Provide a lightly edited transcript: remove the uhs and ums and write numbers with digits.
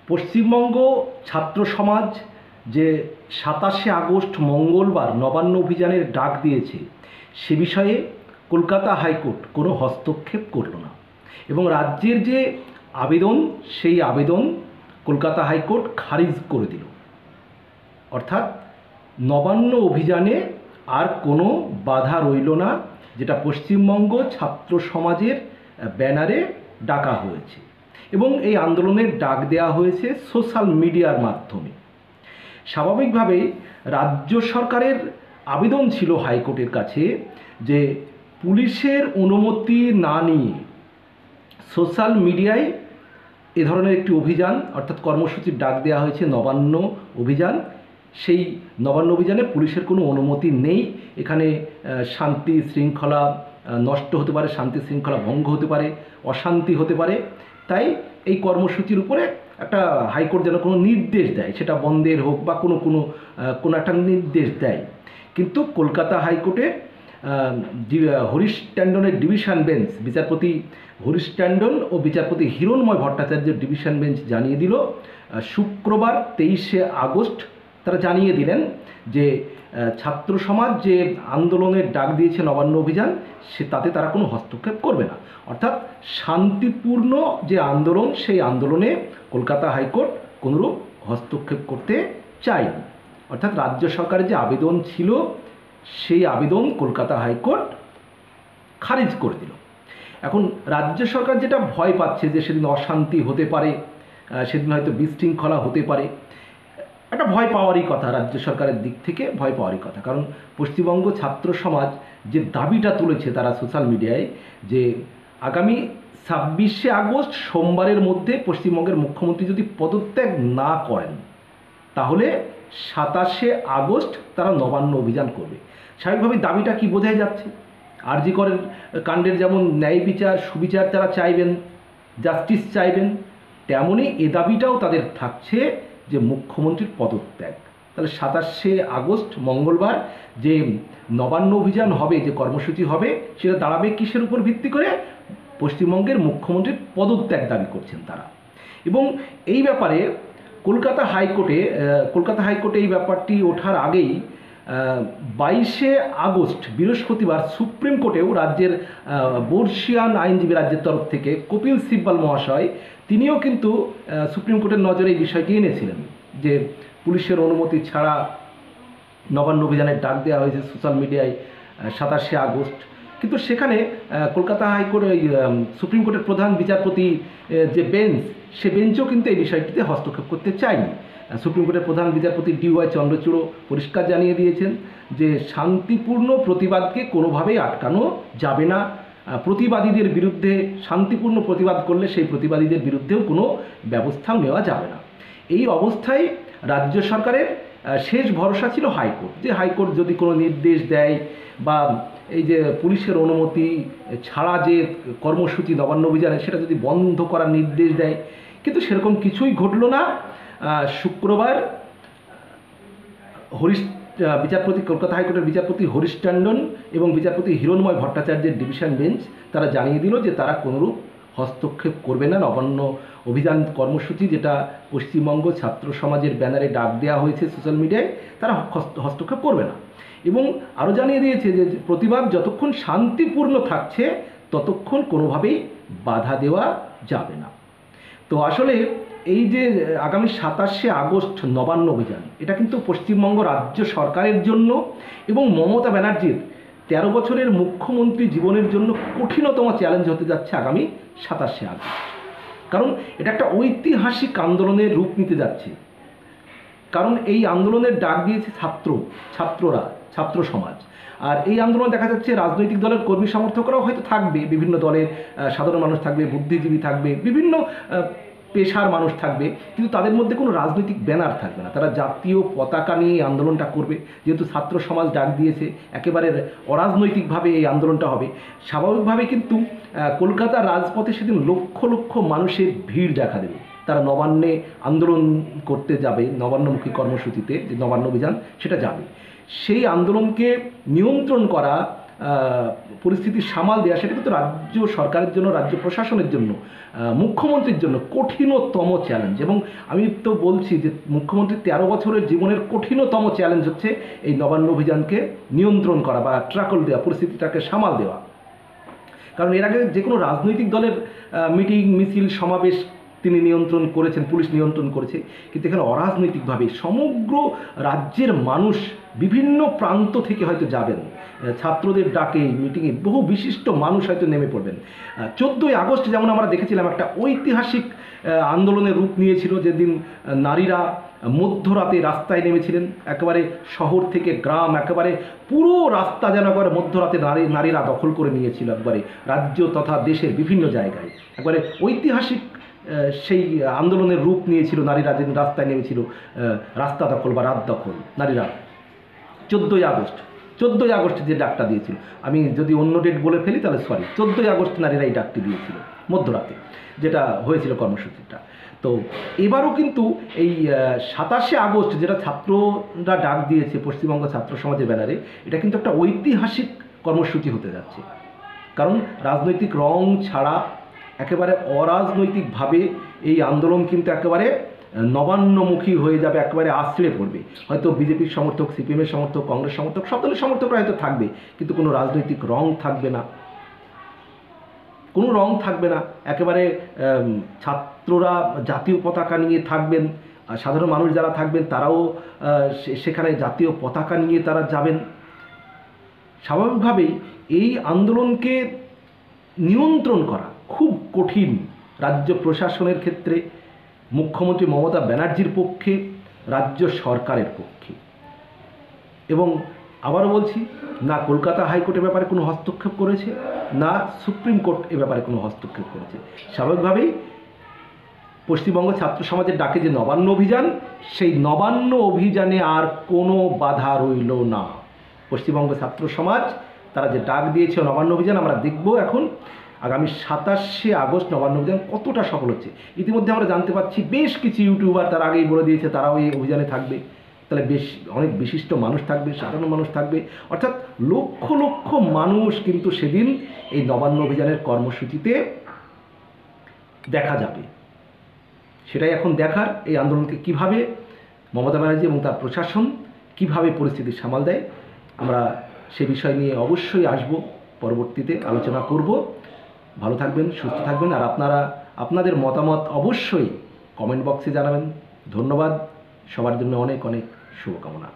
পশ্চিমবঙ্গ ছাত্র সমাজ যে 27শে আগস্ট মঙ্গলবার নবান্ন অভিযানের ডাক দিয়েছে সে বিষয়ে কলকাতা হাইকোর্ট কোনো হস্তক্ষেপ করল না এবং রাজ্যের যে আবেদন সেই আবেদন কলকাতা হাইকোর্ট খারিজ করে দিল। অর্থাৎ নবান্ন অভিযানে আর কোনো বাধা রইল না, যেটা পশ্চিমবঙ্গ ছাত্র সমাজের ব্যানারে ডাকা হয়েছে এবং এই আন্দোলনের ডাক দেওয়া হয়েছে সোশ্যাল মিডিয়ার মাধ্যমে। স্বাভাবিকভাবেই রাজ্য সরকারের আবেদন ছিল হাইকোর্টের কাছে যে পুলিশের অনুমতি না নিয়ে সোশ্যাল মিডিয়ায় এ ধরনের একটি অভিযান অর্থাৎ কর্মসূচির ডাক দেওয়া হয়েছে নবান্ন অভিযান। সেই নবান্ন অভিযানে পুলিশের কোনো অনুমতি নেই। এখানে শান্তি শৃঙ্খলা নষ্ট হতে পারে, শান্তি শৃঙ্খলা ভঙ্গ হতে পারে, অশান্তি হতে পারে। তাই এই কর্মসূচির উপরে একটা হাইকোর্ট যেন কোনো নির্দেশ দেয়, সেটা বন্ধের হোক বা কোনো একটা নির্দেশ দেয়। কিন্তু কলকাতা হাইকোর্টে হরিশ ট্যান্ডনের ডিভিশন বেঞ্চ, বিচারপতি হরিশ ট্যান্ডন ও বিচারপতি হিরণময় ভট্টাচার্যের ডিভিশন বেঞ্চ জানিয়ে দিল শুক্রবার 23শে আগস্ট তারা জানিয়ে দিলেন যে ছাত্র সমাজ যে আন্দোলনের ডাক দিয়েছে নবান্ন অভিযান তাতে তারা কোনো হস্তক্ষেপ করবে না। অর্থাৎ শান্তিপূর্ণ যে আন্দোলন সেই আন্দোলনে কলকাতা হাইকোর্ট কোনোরূপ হস্তক্ষেপ করতে চায়নি। অর্থাৎ রাজ্য সরকারের যে আবেদন ছিল সেই আবেদন কলকাতা হাইকোর্ট খারিজ করে দিল। এখন রাজ্য সরকার যেটা ভয় পাচ্ছে যে সেদিন অশান্তি হতে পারে, সেদিন হয়তো বিশৃঙ্খলা হতে পারে, একটা ভয় পাওয়ারই কথা, রাজ্য সরকারের দিক থেকে ভয় পাওয়ারই কথা। কারণ পশ্চিমবঙ্গ ছাত্র সমাজ যে দাবিটা তুলেছে তারা সোশ্যাল মিডিয়ায় যে আগামী 26শে আগস্ট সোমবারের মধ্যে পশ্চিমবঙ্গের মুখ্যমন্ত্রী যদি পদত্যাগ না করেন তাহলে 27শে আগস্ট তারা নবান্ন অভিযান করবে। স্বাভাবিকভাবেই দাবিটা কি বোঝাই যাচ্ছে, আরজি করের কাণ্ডের যেমন ন্যায় বিচার সুবিচার তারা চাইবেন, জাস্টিস চাইবেন, তেমনই এ দাবিটাও তাদের থাকছে যে মুখ্যমন্ত্রীর পদত্যাগ। তাহলে 27শে আগস্ট মঙ্গলবার যে নবান্ন অভিযান হবে, যে কর্মসূচি হবে, সেটা দাঁড়াবে কিসের উপর ভিত্তি করে? পশ্চিমবঙ্গের মুখ্যমন্ত্রীর পদত্যাগ দাবি করছেন তারা। এবং এই ব্যাপারে কলকাতা হাইকোর্টে এই ব্যাপারটি ওঠার আগেই 22শে আগস্ট বৃহস্পতিবার সুপ্রিম কোর্টেও রাজ্যের বর্ষিয়ান আইনজীবী রাজ্যের তরফ থেকে কপিল সিব্বাল মহাশয় তিনিও কিন্তু সুপ্রিম কোর্টের নজরে এই বিষয়টি এনেছিলেন যে পুলিশের অনুমতি ছাড়া নবান্ন অভিযানের ডাক দেওয়া হয়েছে সোশ্যাল মিডিয়ায় 27শে আগস্ট। কিন্তু সেখানে কলকাতা হাইকোর্ট সুপ্রিম কোর্টের প্রধান বিচারপতি যে বেঞ্চ, সে বেঞ্চও কিন্তু এই বিষয়টিতে হস্তক্ষেপ করতে চায়নি। সুপ্রিম কোর্টের প্রধান বিচারপতি DY চন্দ্রচূড় পরিষ্কার জানিয়ে দিয়েছেন যে শান্তিপূর্ণ প্রতিবাদকে কোনোভাবেই আটকানো যাবে না। প্রতিবাদীদের বিরুদ্ধে শান্তিপূর্ণ প্রতিবাদ করলে সেই প্রতিবাদীদের বিরুদ্ধেও কোনো ব্যবস্থাও নেওয়া যাবে না। এই অবস্থায় রাজ্য সরকারের শেষ ভরসা ছিল হাইকোর্ট, যে হাইকোর্ট যদি কোনো নির্দেশ দেয় বা এই যে পুলিশের অনুমতি ছাড়া যে কর্মসূচি নবান্ন অভিযানে সেটা যদি বন্ধ করার নির্দেশ দেয়। কিন্তু সেরকম কিছুই ঘটল না। শুক্রবার কলকাতা হাইকোর্টের বিচারপতি হরিশ ট্যান্ডন এবং বিচারপতি হিরণময় ভট্টাচার্যের ডিভিশন বেঞ্চ তারা জানিয়ে দিল যে তারা কোনোরূপ হস্তক্ষেপ করবে না। নবান্ন অভিযান কর্মসূচি যেটা পশ্চিমবঙ্গ ছাত্র সমাজের ব্যানারে ডাক দেওয়া হয়েছে সোশ্যাল মিডিয়ায়, তারা হস্তক্ষেপ করবে না। এবং আরও জানিয়ে দিয়েছে যে প্রতিবাদ যতক্ষণ শান্তিপূর্ণ থাকছে ততক্ষণ কোনোভাবেই বাধা দেওয়া যাবে না। তো আসলে এই যে আগামী 27শে আগস্ট নবান্ন অভিযান, এটা কিন্তু পশ্চিমবঙ্গ রাজ্য সরকারের জন্য এবং মমতা ব্যানার্জির 13 বছরের মুখ্যমন্ত্রী জীবনের জন্য কঠিনতম চ্যালেঞ্জ হতে যাচ্ছে আগামী 27শে আগস্ট। কারণ এটা একটা ঐতিহাসিক আন্দোলনের রূপ নিতে যাচ্ছে। কারণ এই আন্দোলনের ডাক দিয়েছে ছাত্র সমাজ। আর এই আন্দোলন দেখা যাচ্ছে রাজনৈতিক দলের কর্মী সমর্থকরাও হয়তো থাকবে, বিভিন্ন দলের সাধারণ মানুষ থাকবে, বুদ্ধিজীবী থাকবে, বিভিন্ন পেশার মানুষ থাকবে, কিন্তু তাদের মধ্যে কোনো রাজনৈতিক ব্যানার থাকবে না। তারা জাতীয় পতাকা নিয়ে এই আন্দোলনটা করবে। যেহেতু ছাত্র সমাজ ডাক দিয়েছে, একেবারে অরাজনৈতিকভাবে এই আন্দোলনটা হবে। স্বাভাবিকভাবে কিন্তু কলকাতার রাজপথে সেদিন লক্ষ লক্ষ মানুষের ভিড় দেখা দেবে। তারা নবান্নে আন্দোলন করতে যাবে, নবান্নমুখী কর্মসূচিতে যে নবান্ন অভিযান সেটা যাবে। সেই আন্দোলনকে নিয়ন্ত্রণ করা পরিস্থিতি সামাল দেওয়া, সেটা কিন্তু রাজ্য সরকারের জন্য, রাজ্য প্রশাসনের জন্য, মুখ্যমন্ত্রীর জন্য কঠিনতম চ্যালেঞ্জ। এবং আমি তো বলছি যে মুখ্যমন্ত্রীর 13 বছরের জীবনের কঠিনতম চ্যালেঞ্জ হচ্ছে এই নবান্ন অভিযানকে নিয়ন্ত্রণ করা বা ট্রাকল দেওয়া, পরিস্থিতিটাকে সামাল দেওয়া। কারণ এর আগে যে কোনো রাজনৈতিক দলের মিটিং, মিছিল, সমাবেশ তিনি নিয়ন্ত্রণ করেছেন, পুলিশ নিয়ন্ত্রণ করেছে, কিন্তু এখানে অরাজনৈতিকভাবে সমগ্র রাজ্যের মানুষ বিভিন্ন প্রান্ত থেকে হয়তো যাবেন, ছাত্রদের ডাকে, মিটিংয়ে বহু বিশিষ্ট মানুষ হয়তো নেমে পড়বেন। 14ই আগস্ট যেমন আমরা দেখেছিলাম একটা ঐতিহাসিক আন্দোলনের রূপ নিয়েছিল, যেদিন নারীরা মধ্যরাতে রাস্তায় নেমেছিলেন, একেবারে শহর থেকে গ্রাম, একেবারে পুরো রাস্তা যেন একবারে মধ্যরাতে নারীরা দখল করে নিয়েছিল, একবারে রাজ্য তথা দেশের বিভিন্ন জায়গায়। একবারে ঐতিহাসিক সেই আন্দোলনের রূপ নিয়েছিল নারীরা যেদিন রাস্তায় নেমেছিল, রাস্তা দখল বা রাত দখল নারীরা। 14ই আগস্ট যে ডাকটা দিয়েছিল, আমি যদি অন্য ডেট বলে ফেলি তাহলে সরি, 14ই আগস্ট নারীরা এই ডাকটি দিয়েছিল মধ্যরাতে, যেটা হয়েছিল কর্মসূচিটা। তো এবারও কিন্তু এই 27শে আগস্ট যেটা ছাত্ররা ডাক দিয়েছে পশ্চিমবঙ্গ ছাত্র সমাজের ব্যানারে, এটা কিন্তু একটা ঐতিহাসিক কর্মসূচি হতে যাচ্ছে। কারণ রাজনৈতিক রং ছাড়া একেবারে অরাজনৈতিকভাবে এই আন্দোলন কিন্তু একেবারে নবান্নমুখী হয়ে যাবে, একেবারে আশ্রয়ে পড়বে। হয়তো বিজেপির সমর্থক, সিপিএমের সমর্থক, কংগ্রেস সমর্থক, সব দলের সমর্থকরা হয়তো থাকবে, কিন্তু কোনো রাজনৈতিক রং থাকবে না, কোনো রং থাকবে না। একেবারে ছাত্ররা জাতীয় পতাকা নিয়ে থাকবেন, আর সাধারণ মানুষ যারা থাকবেন তারাও সেখানে জাতীয় পতাকা নিয়ে তারা যাবেন। স্বাভাবিকভাবেই এই আন্দোলনকে নিয়ন্ত্রণ করা খুব কঠিন রাজ্য প্রশাসনের ক্ষেত্রে, মুখ্যমন্ত্রী মমতা ব্যানার্জির পক্ষে, রাজ্য সরকারের পক্ষে। এবং আবারও বলছি, না কলকাতা হাইকোর্টের ব্যাপারে কোনো হস্তক্ষেপ করেছে, না সুপ্রিম কোর্ট এ ব্যাপারে কোনো হস্তক্ষেপ করেছে। স্বাভাবিকভাবেই পশ্চিমবঙ্গ ছাত্র সমাজের ডাকে যে নবান্ন অভিযান, সেই নবান্ন অভিযানে আর কোনো বাধা রইল না। পশ্চিমবঙ্গ ছাত্র সমাজ তারা যে ডাক দিয়েছে নবান্ন অভিযান, আমরা দেখব এখন আগামী 27শে আগস্ট নবান্ন অভিযান কতটা সফল হচ্ছে। ইতিমধ্যে আমরা জানতে পারছি বেশ কিছু ইউটিউবার তারা আগেই বলে দিয়েছে তারাও এই অভিযানে থাকবে। তাহলে বেশ অনেক বিশিষ্ট মানুষ থাকবে, সাধারণ মানুষ থাকবে, অর্থাৎ লক্ষ লক্ষ মানুষ কিন্তু সেদিন এই নবান্ন অভিযানের কর্মসূচিতে দেখা যাবে। সেটাই এখন দেখার, এই আন্দোলনকে কিভাবে মমতা ব্যানার্জি এবং তার প্রশাসন কিভাবে পরিস্থিতি সামাল দেয়। আমরা সে বিষয় নিয়ে অবশ্যই আসব, পরবর্তীতে আলোচনা করব। ভালো থাকবেন, সুস্থ থাকবেন, আর আপনারা আপনাদের মতামত অবশ্যই কমেন্ট বক্সে জানাবেন। ধন্যবাদ, সবার জন্য অনেক অনেক শুভকামনা।